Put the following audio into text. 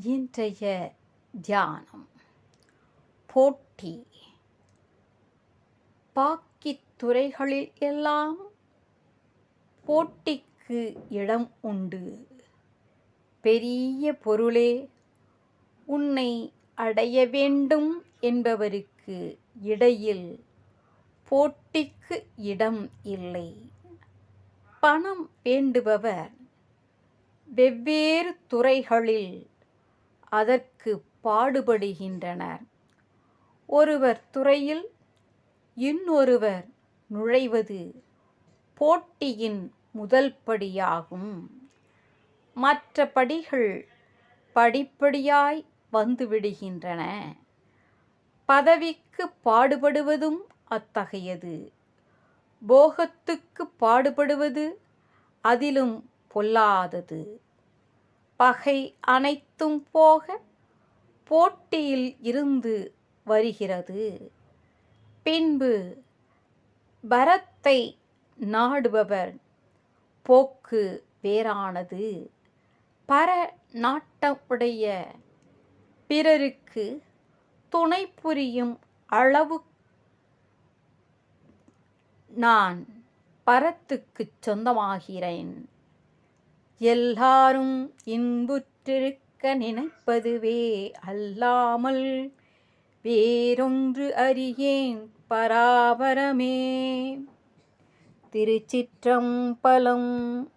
இன்றைய தியானம் போட்டி. பாக்கித் துறைகளில் எல்லாம் போட்டிக்கு இடம் உண்டு. பெரிய பொருளே உன்னை அடைய வேண்டும் என்பவருக்கு இடையில் போட்டிக்கு இடம் இல்லை. பணம் வேண்டுபவர் வெவ்வேறு துறைகளில் அதற்கு பாடுபடுகின்றனர். ஒருவர் துறையில் இன்னொருவர் நுழைவது போட்டியின் முதல் படியாகும். மற்ற படிகள் படிப்படியாய் வந்துவிடுகின்றன. பதவிக்கு பாடுபடுவதும் அத்தகையது. போகத்துக்கு பாடுபடுவது அதிலும் பொல்லாதது. பகை அனைத்தும் போக போட்டியில் இருந்து வருகிறது. பின்பு பரத்தை நாடுபவர் போக்கு வேறானது. பர நாட்டமுடைய பிறருக்கு துணை புரியும் அளவு நான் பரத்துக்குச் சொந்தமாகிறேன். எல்லாரும் இன்புற்றிருக்க நினைப்பதுவே அல்லாமல் வேறொன்று அறியேன் பராபரமே. திருச்சிற்றம்பலம்.